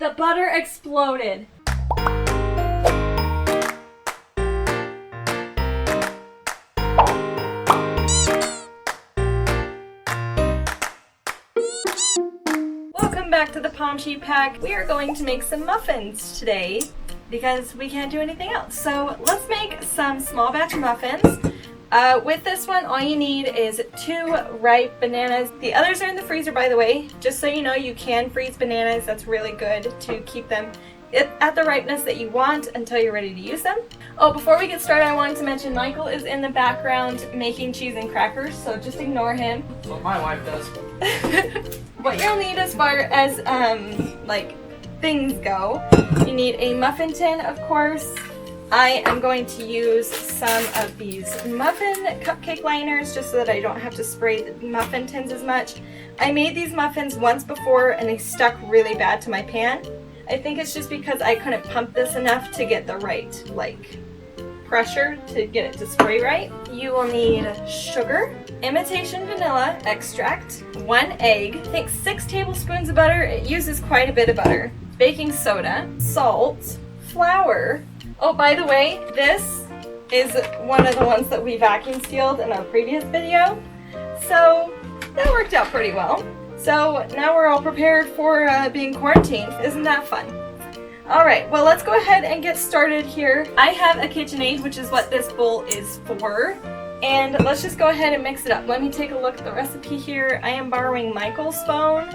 The butter exploded. Welcome back to the Palm Sheet Pack. We are going to make some muffins today because we can't do anything else. So let's make some small batch muffins. With this one, all you need is 2 ripe bananas. The others are in the freezer, by the way. Just so you know, you can freeze bananas. That's really good to keep them at the ripeness that you want until you're ready to use them. Oh, before we get started, I wanted to mention Michael is in the background making cheese and crackers, so just ignore him. That's what my wife does. What you'll need as far as like things go, you need a muffin tin, of course. I am going to use some of these muffin cupcake liners just so that I don't have to spray the muffin tins as much. I made these muffins once before and they stuck really bad to my pan. I think it's just because I couldn't pump this enough to get the right pressure to get it to spray right. You will need sugar, imitation vanilla extract, 1 egg, I think 6 tablespoons of butter. It uses quite a bit of butter. Baking soda, salt, flour. Oh, by the way, this is one of the ones that we vacuum sealed in our previous video, so that worked out pretty well. So now we're all prepared for being quarantined. Isn't that fun? Alright, well let's go ahead and get started here. I have a KitchenAid, which is what this bowl is for, and let's just go ahead and mix it up. Let me take a look at the recipe here. I am borrowing Michael's phone.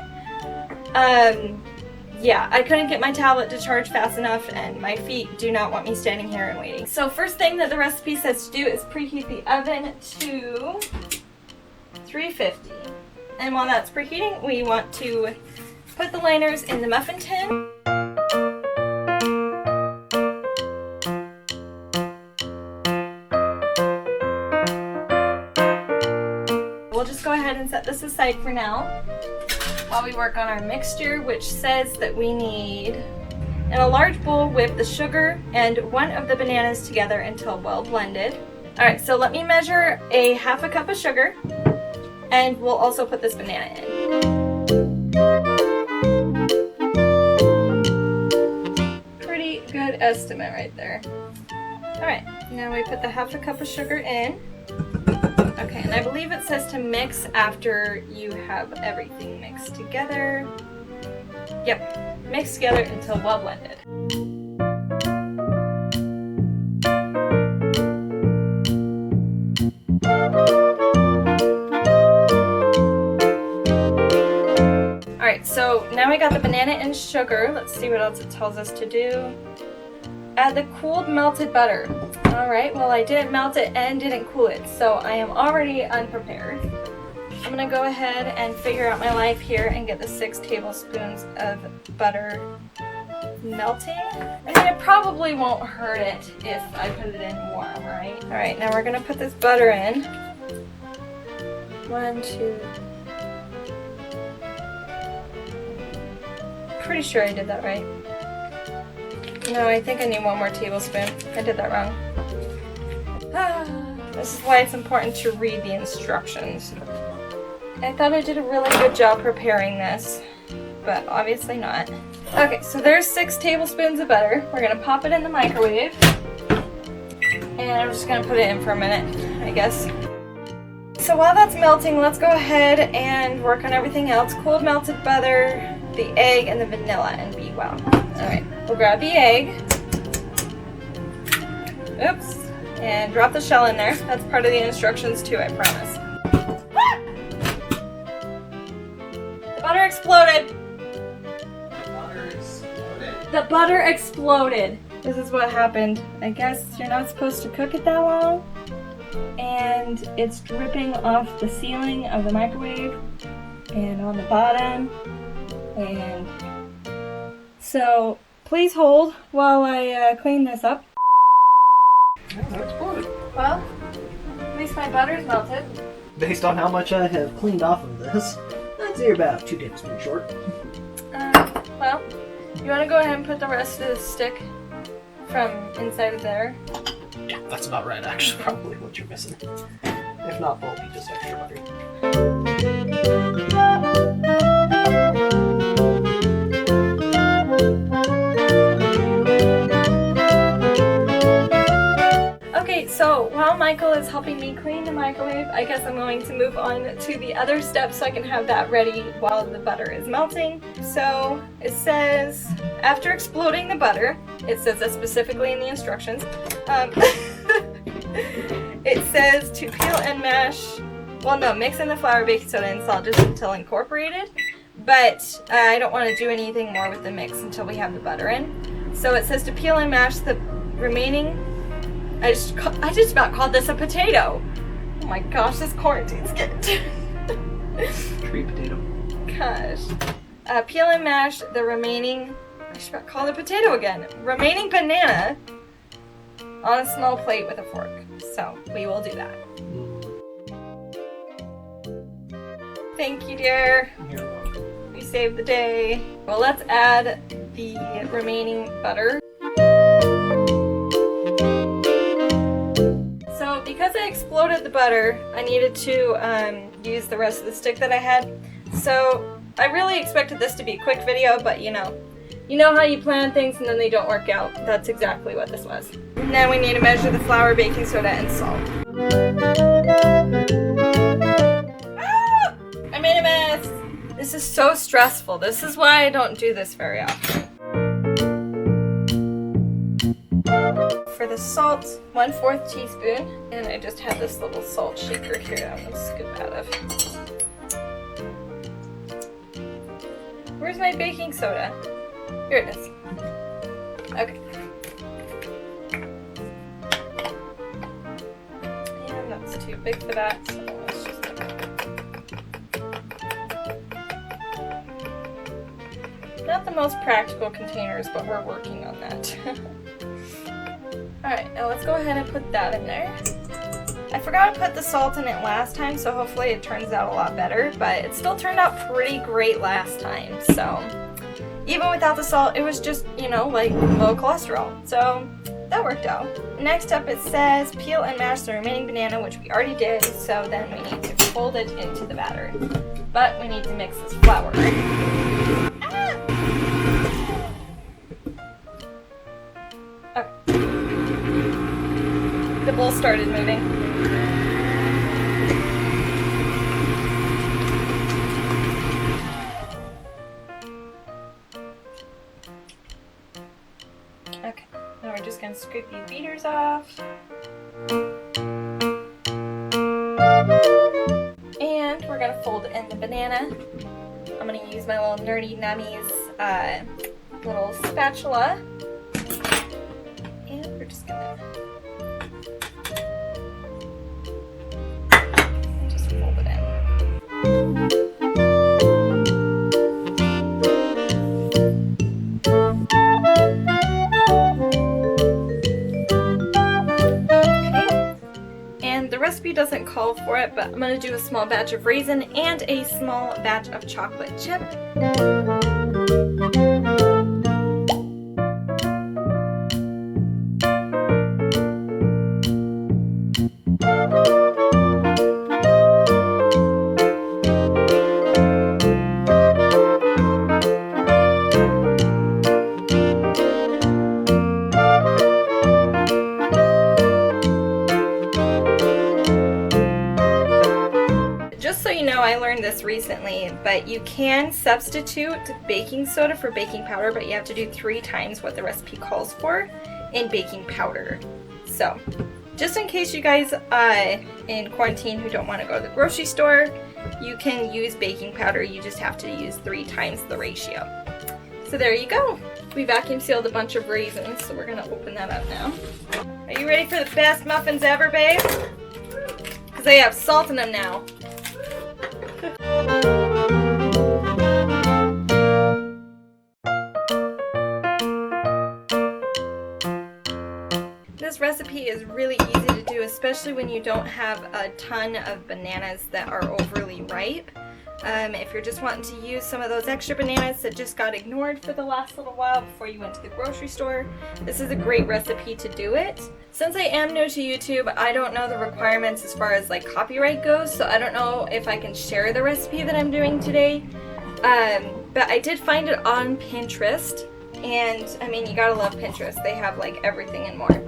Yeah, I couldn't get my tablet to charge fast enough and my feet do not want me standing here and waiting. So first thing that the recipe says to do is preheat the oven to 350. And while that's preheating, we want to put the liners in the muffin tin. We'll just go ahead and set this aside for now while we work on our mixture, which says that we need, in a large bowl, whip the sugar and 1 of the bananas together until well blended. Alright, so let me measure a ½ cup of sugar, and we'll also put this banana in. Pretty good estimate right there. Alright, now we put the ½ cup of sugar in. Okay, and I believe it says to mix after you have everything mixed together. Yep, mix together until well blended. Alright, so now we got the banana and sugar. Let's see what else it tells us to do. Add the cooled melted butter. Alright, well I didn't melt it and didn't cool it, so I am already unprepared. I'm going to go ahead and figure out my life here and get the 6 tablespoons of butter melting. I mean, it probably won't hurt it if I put it in warm, right? Alright, now we're going to put this butter in. 1, 2. Pretty sure I did that right. No, I think I need 1 more tablespoon. I did that wrong. This is why it's important to read the instructions. I thought I did a really good job preparing this, but obviously not. Okay, so there's 6 tablespoons of butter. We're going to pop it in the microwave. And I'm just going to put it in for a minute, I guess. So while that's melting, let's go ahead and work on everything else. Cooled melted butter, the egg, and the vanilla, and be well. Alright, we'll grab the egg. Oops. And drop the shell in there. That's part of the instructions too, I promise. The butter exploded! The butter exploded! This is what happened. I guess you're not supposed to cook it that long. And it's dripping off the ceiling of the microwave and on the bottom. And so please hold while I clean this up. That's good. Well, at least my butter's melted. Based on how much I have cleaned off of this, I'd say you're about 2 tablespoons short. Well, you want to go ahead and put the rest of the stick from inside of there? Yeah, that's about right, actually, probably what you're missing. If not, will be just extra butter. Michael is helping me clean the microwave, I guess I'm going to move on to the other steps so I can have that ready while the butter is melting. So it says, after exploding the butter, it says that specifically in the instructions, it says to peel and mash, well no, mix in the flour, baking soda, and salt just until incorporated. But I don't want to do anything more with the mix until we have the butter in. So it says to peel and mash the remaining, I just about called this a potato. Oh my gosh, this quarantine's getting Tree potato. Gosh. Peel and mash the remaining, I should about call it a potato again, remaining banana on a small plate with a fork. So we will do that. Thank you, dear. You're welcome. You saved the day. Well, let's add the remaining butter. So because I exploded the butter, I needed to use the rest of the stick that I had. So I really expected this to be a quick video, but you know how you plan things and then they don't work out. That's exactly what this was. Now we need to measure the flour, baking soda, and salt. Ah! I made a mess! This is so stressful. This is why I don't do this very often. For the salt, 1/4 teaspoon, and I just have this little salt shaker here that I'm going to scoop out of. Where's my baking soda? Here it is. Okay. And that's too big for that, so let's just not the most practical containers, but we're working on that. Alright, now let's go ahead and put that in there. I forgot to put the salt in it last time, so hopefully it turns out a lot better, but it still turned out pretty great last time, so even without the salt, it was just, like low cholesterol, so that worked out. Next up it says peel and mash the remaining banana, which we already did, so then we need to fold it into the batter. But we need to mix this flour. Ah! Okay. The bowl started moving. Okay, now we're just going to scrape these beaters off. And we're going to fold in the banana. I'm going to use my little nerdy nummies little spatula. And we're just going to just fold it in. Recipe doesn't call for it, but I'm going to do a small batch of raisin and a small batch of chocolate chip. I learned this recently, but you can substitute baking soda for baking powder, but you have to do 3 times what the recipe calls for in baking powder. So, just in case you guys in quarantine who don't want to go to the grocery store, you can use baking powder, you just have to use 3 times the ratio. So there you go. We vacuum sealed a bunch of raisins, so we're going to open that up now. Are you ready for the best muffins ever, babe? Because they have salt in them now. This recipe is really easy to do, especially when you don't have a ton of bananas that are overly ripe. If you're just wanting to use some of those extra bananas that just got ignored for the last little while before you went to the grocery store, this is a great recipe to do it. Since I am new to YouTube, I don't know the requirements as far as like copyright goes, so I don't know if I can share the recipe that I'm doing today. But I did find it on Pinterest, and I mean, you gotta love Pinterest. They have like everything and more.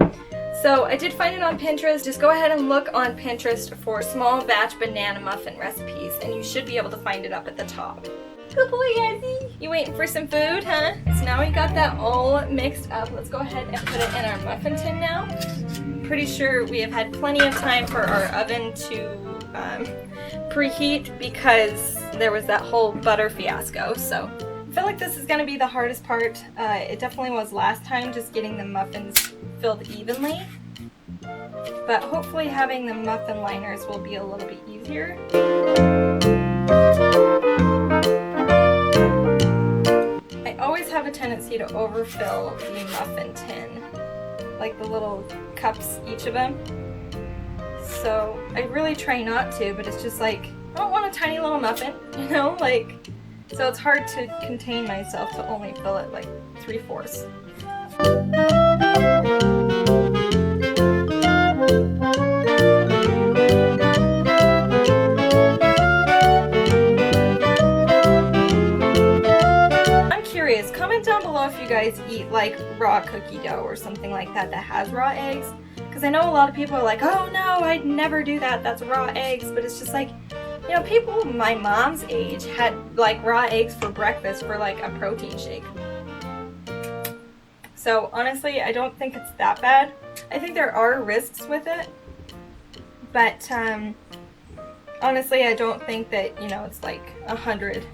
So I did find it on Pinterest. Just go ahead and look on Pinterest for small batch banana muffin recipes and you should be able to find it up at the top. Good boy, Yazzie. You waiting for some food, huh? So now we got that all mixed up. Let's go ahead and put it in our muffin tin now. Pretty sure we have had plenty of time for our oven to preheat because there was that whole butter fiasco. So I feel like this is going to be the hardest part. It definitely was last time, just getting the muffins filled evenly. But hopefully having the muffin liners will be a little bit easier. I always have a tendency to overfill the muffin tin, like the little cups, each of them. So I really try not to, but it's just like, I don't want a tiny little muffin, you know, like, so it's hard to contain myself to only fill it like 3/4. I'm curious, comment down below if you guys eat like raw cookie dough or something like that that has raw eggs. Because I know a lot of people are like, oh no, I'd never do that, that's raw eggs. But it's just like, you know, people my mom's age had like raw eggs for breakfast for like a protein shake. So honestly, I don't think it's that bad. I think there are risks with it. But honestly, I don't think that, you know, it's like 100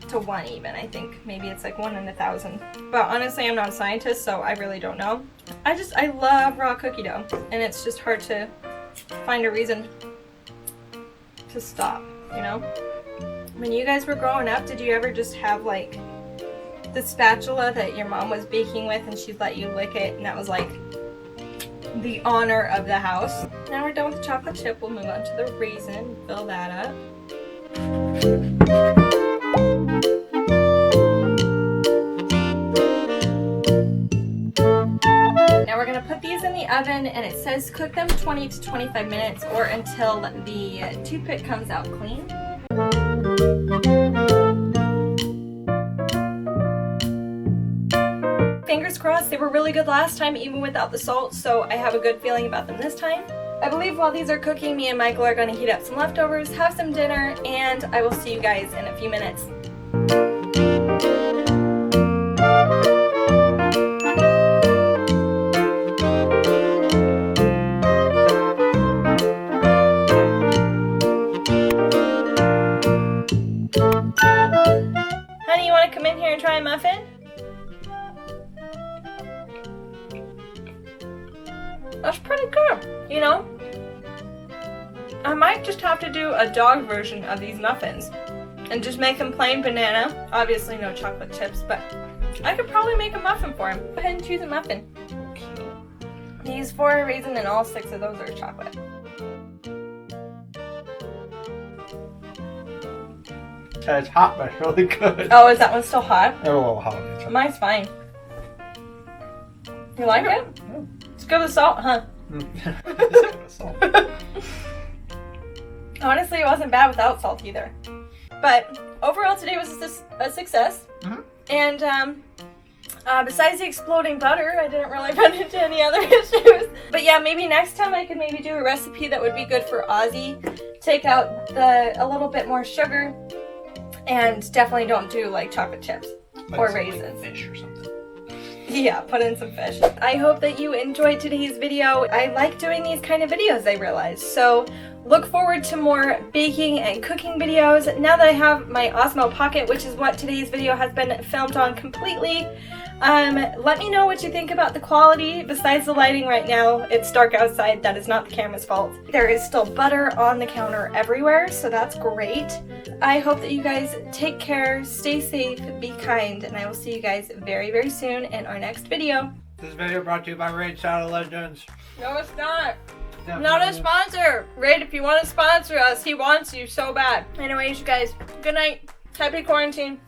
to 1 even. I think maybe it's like 1 in 1,000. But honestly, I'm not a scientist, so I really don't know. I love raw cookie dough, and it's just hard to find a reason to stop, you know? When you guys were growing up, did you ever just have like the spatula that your mom was baking with and she'd let you lick it, and that was like the honor of the house? Now we're done with the chocolate chip, we'll move on to the raisin, fill that up. Now we're going to put these in the oven, and it says cook them 20 to 25 minutes or until the toothpick comes out clean. Fingers crossed, they were really good last time even without the salt, so I have a good feeling about them this time. I believe while these are cooking, me and Michael are going to heat up some leftovers, have some dinner, and I will see you guys in a few minutes. Honey, you want to come in here and try a muffin? That's pretty good, you know? I might just have to do a dog version of these muffins and just make them plain banana. Obviously no chocolate chips, but I could probably make a muffin for him. Go ahead and choose a muffin. These 4 are raisin and all 6 of those are chocolate. It's hot, but it's really good. Oh, is that one still hot? A little hot. Mine's fine. You like it? It's good with salt, huh? Honestly, it wasn't bad without salt either. But overall, today was a success. And besides the exploding butter, I didn't really run into any other issues. But yeah, maybe next time I could maybe do a recipe that would be good for Ozzy. Take out a little bit more sugar, and definitely don't do like chocolate chips or raisins. Like fish or something. Yeah, put in some fish. I hope that you enjoyed today's video. I like doing these kind of videos, I realized. So look forward to more baking and cooking videos. Now that I have my OSMO Pocket, which is what today's video has been filmed on completely, let me know what you think about the quality. Besides the lighting right now, it's dark outside. That is not the camera's fault. There is still butter on the counter everywhere, so that's great. I hope that you guys take care, stay safe, be kind, and I will see you guys very, very soon in our next video. This video brought to you by Raid Shadow Legends. No, it's not. Not a sponsor. Raid, if you want to sponsor us, he wants you so bad. Anyways, you guys, good night. Happy quarantine.